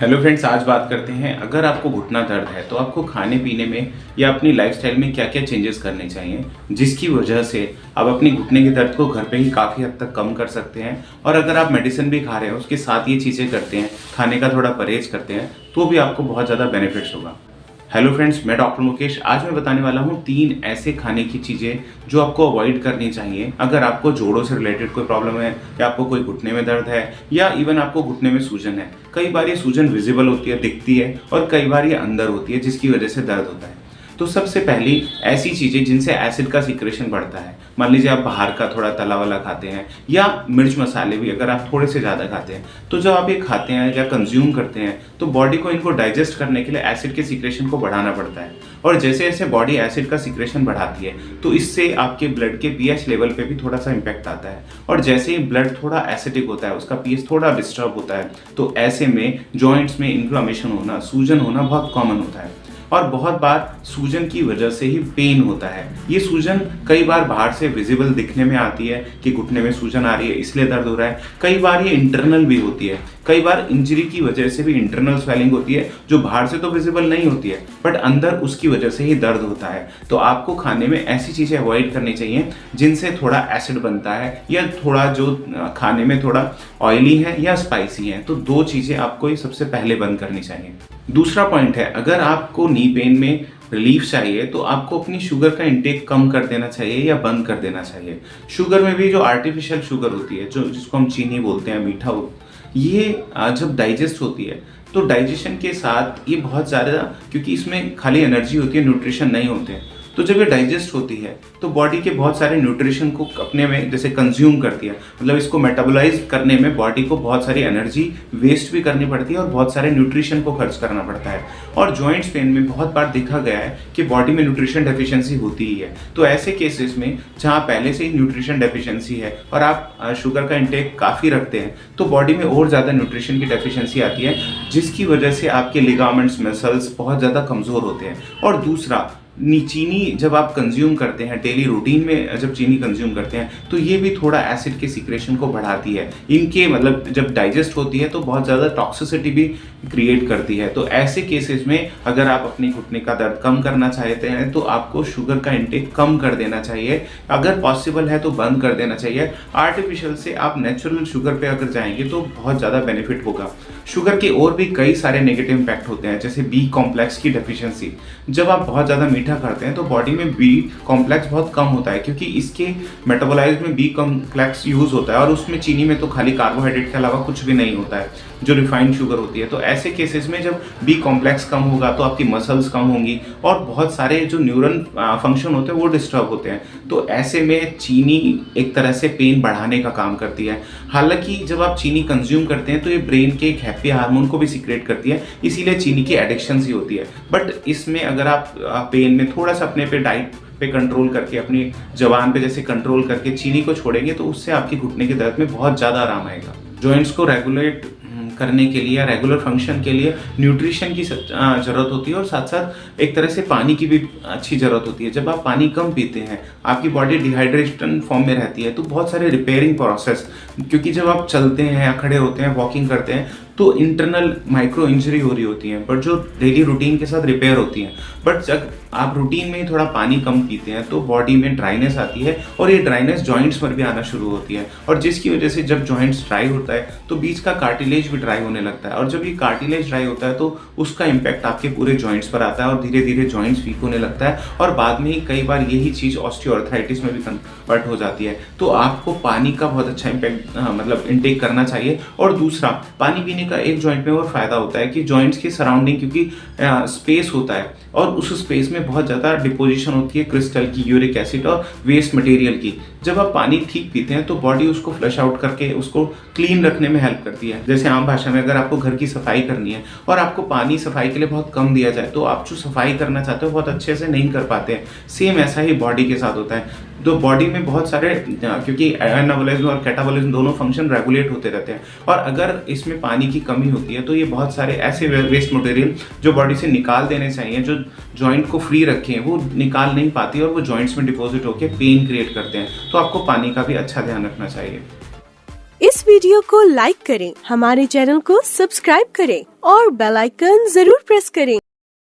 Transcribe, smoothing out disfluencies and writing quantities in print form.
Hello friends, आज बात करते हैं अगर आपको घुटना दर्द है तो आपको खाने पीने में या अपनी लाइफस्टाइल में क्या क्या चेंजेस करने चाहिए जिसकी वजह से आप अपनी घुटने के दर्द को घर पे ही काफ़ी हद तक कम कर सकते हैं। और अगर आप मेडिसिन भी खा रहे हैं उसके साथ ये चीज़ें करते हैं, खाने का थोड़ा परहेज करते हैं, तो भी आपको बहुत ज़्यादा बेनिफिट्स होगा। हेलो फ्रेंड्स, मैं डॉक्टर मुकेश। आज मैं बताने वाला हूँ 3 ऐसे खाने की चीज़ें जो आपको अवॉइड करनी चाहिए अगर आपको जोड़ों से रिलेटेड कोई प्रॉब्लम है या आपको कोई घुटने में दर्द है या इवन आपको घुटने में सूजन है। कई बार ये सूजन विजिबल होती है, दिखती है, और कई बार ये अंदर होती है जिसकी वजह से दर्द होता है। तो सबसे पहली ऐसी चीज़ें जिनसे एसिड का सिक्रेशन बढ़ता है, मान लीजिए आप बाहर का थोड़ा तला वाला खाते हैं या मिर्च मसाले भी अगर आप थोड़े से ज़्यादा खाते हैं, तो जब आप ये खाते हैं या कंज्यूम करते हैं तो बॉडी को इनको डाइजेस्ट करने के लिए एसिड के सिक्रेशन को बढ़ाना पड़ता है। और जैसे जैसे बॉडी एसिड का सिक्रेशन बढ़ाती है तो इससे आपके ब्लड के पीएच लेवल पे भी थोड़ा सा इम्पैक्ट आता है। और जैसे ही ब्लड थोड़ा एसिडिक होता है, उसका पीएच थोड़ा डिस्टर्ब होता है, तो ऐसे में जॉइंट्स में इन्फ्लामेशन होना, सूजन होना बहुत कॉमन होता है। और बहुत बार सूजन की वजह से ही पेन होता है। ये सूजन कई बार बाहर से विजिबल दिखने में आती है कि घुटने में सूजन आ रही है इसलिए दर्द हो रहा है। कई बार ये इंटरनल भी होती है। कई बार इंजरी की वजह से भी इंटरनल स्वेलिंग होती है जो बाहर से तो विजिबल नहीं होती है, बट अंदर उसकी वजह से ही दर्द होता है। तो आपको खाने में ऐसी चीज़ें अवॉइड करनी चाहिए जिनसे थोड़ा एसिड बनता है या थोड़ा जो खाने में थोड़ा ऑयली है या स्पाइसी है। तो 2 चीज़ें आपको ये सबसे पहले बंद करनी चाहिए। दूसरा पॉइंट है, अगर आपको नी पेन में रिलीफ चाहिए तो आपको अपनी शुगर का इंटेक कम कर देना चाहिए या बंद कर देना चाहिए। शुगर में भी जो आर्टिफिशियल शुगर होती है, जो जिसको हम चीनी बोलते हैं, मीठा, ये जब डाइजेस्ट होती है तो डाइजेशन के साथ ये बहुत ज़्यादा, क्योंकि इसमें खाली एनर्जी होती है, न्यूट्रिशन नहीं होते हैं, तो जब ये डाइजेस्ट होती है तो बॉडी के बहुत सारे न्यूट्रिशन को अपने में जैसे कंज्यूम करती है, मतलब इसको मेटाबोलाइज करने में बॉडी को बहुत सारी एनर्जी वेस्ट भी करनी पड़ती है और बहुत सारे न्यूट्रिशन को खर्च करना पड़ता है। और जॉइंट्स पेन में बहुत बार देखा गया है कि बॉडी में न्यूट्रिशन डेफिशिएंसी होती ही है। तो ऐसे केसेस में जहाँ पहले से ही न्यूट्रिशन डेफिशिएंसी है और आप शुगर का इंटेक काफ़ी रखते हैं तो बॉडी में और ज़्यादा न्यूट्रिशन की डेफिशिएंसी आती है, जिसकी वजह से आपके लिगामेंट्स, मसल्स बहुत ज़्यादा कमज़ोर होते हैं। और दूसरा, चीनी जब आप कंज्यूम करते हैं डेली रूटीन में, जब चीनी कंज्यूम करते हैं तो ये भी थोड़ा एसिड के सिक्रेशन को बढ़ाती है। इनके मतलब जब डाइजेस्ट होती है तो बहुत ज़्यादा टॉक्सिसिटी भी क्रिएट करती है। तो ऐसे केसेस में अगर आप अपने घुटने का दर्द कम करना चाहते हैं तो आपको शुगर का इंटेक कम कर देना चाहिए। अगर पॉसिबल है तो बंद कर देना चाहिए। आर्टिफिशियल से आप नेचुरल शुगर पे अगर जाएंगे तो बहुत ज़्यादा बेनिफिट होगा। शुगर के और भी कई सारे नेगेटिव इम्पैक्ट होते हैं, जैसे बी कॉम्प्लेक्स की डेफिशिएंसी। जब आप बहुत ज़्यादा मीठा करते हैं तो बॉडी में बी कॉम्प्लेक्स बहुत कम होता है, क्योंकि इसके मेटाबोलाइज में बी कॉम्प्लेक्स यूज होता है और उसमें चीनी में तो खाली कार्बोहाइड्रेट के अलावा कुछ भी नहीं होता है, जो रिफाइंड शुगर होती है। तो ऐसे केसेस में जब बी कॉम्प्लेक्स कम होगा तो आपकी मसल्स कम होंगी और बहुत सारे जो न्यूरल फंक्शन होते हैं वो डिस्टर्ब होते हैं। तो ऐसे में चीनी एक तरह से पेन बढ़ाने का काम करती है। हालांकि जब आप चीनी कंज्यूम करते हैं तो ये ब्रेन के एक हैप्पी हार्मोन को भी सीक्रेट करती है, इसीलिए चीनी की एडिक्शन सी होती है। बट इसमें अगर आप पेन में थोड़ा सा अपने पे डाइट पे कंट्रोल करके, अपनी जबान पे जैसे कंट्रोल करके चीनी को छोड़ेंगे तो उससे आपके घुटने के दर्द में बहुत ज़्यादा आराम आएगा। जॉइंट्स को रेगुलेट करने के लिए, रेगुलर फंक्शन के लिए न्यूट्रिशन की ज़रूरत होती है और साथ साथ एक तरह से पानी की भी अच्छी ज़रूरत होती है। जब आप पानी कम पीते हैं, आपकी बॉडी डिहाइड्रेशन फॉर्म में रहती है, तो बहुत सारे रिपेयरिंग प्रोसेस, क्योंकि जब आप चलते हैं या खड़े होते हैं, वॉकिंग करते हैं, तो इंटरनल माइक्रो इंजरी हो रही होती है, बट जो डेली रूटीन के साथ रिपेयर होती हैं। बट जब आप रूटीन में ही थोड़ा पानी कम पीते हैं तो बॉडी में ड्राइनेस आती है और ये ड्राइनेस जॉइंट्स पर भी आना शुरू होती है, और जिसकी वजह से जब जॉइंट्स ड्राई होता है तो बीच का कार्टिलेज भी ड्राई होने लगता है। और जब ये कार्टिलेज ड्राई होता है तो उसका इम्पैक्ट आपके पूरे जॉइंट्स पर आता है और धीरे धीरे जॉइंट्स वीक होने लगता है और बाद में ही कई बार यही चीज़ ऑस्टियोआर्थराइटिस में भी कन्वर्ट हो जाती है। तो आपको पानी का बहुत अच्छा इम्पैक्ट मतलब इनटेक करना चाहिए। और दूसरा, पानी पीने का एक जॉइंट में और फायदा होता है कि जॉइंट्स के सराउंडिंग, क्योंकि स्पेस होता है और उस स्पेस में बहुत ज़्यादा डिपोजिशन होती है क्रिस्टल की, यूरिक एसिड और वेस्ट मटेरियल की। जब आप पानी ठीक पीते हैं तो बॉडी उसको फ्लश आउट करके उसको क्लीन रखने में हेल्प करती है। जैसे आम भाषा में अगर आपको घर की सफाई करनी है और आपको पानी सफाई के लिए बहुत कम दिया जाए तो आप जो सफाई करना चाहते हो बहुत अच्छे से नहीं कर पाते हैं। सेम ऐसा ही बॉडी के साथ होता है। तो बॉडी में बहुत सारे, क्योंकि एनाबॉलिज्म और कैटाबॉलिज्म दोनों फंक्शन रेगुलेट होते रहते हैं, और अगर इसमें पानी की कमी होती है तो ये बहुत सारे ऐसे वेस्ट मटेरियल जो बॉडी से निकाल देने चाहिए, जो जॉइंट को फ्री रखें, वो निकाल नहीं पाती और वो जॉइंट्स में डिपॉजिट होकर पेन क्रिएट करते हैं। तो आपको पानी का भी अच्छा ध्यान रखना चाहिए। इस वीडियो को लाइक करें, हमारे चैनल को सब्सक्राइब करें और बेल आइकन जरूर प्रेस करें।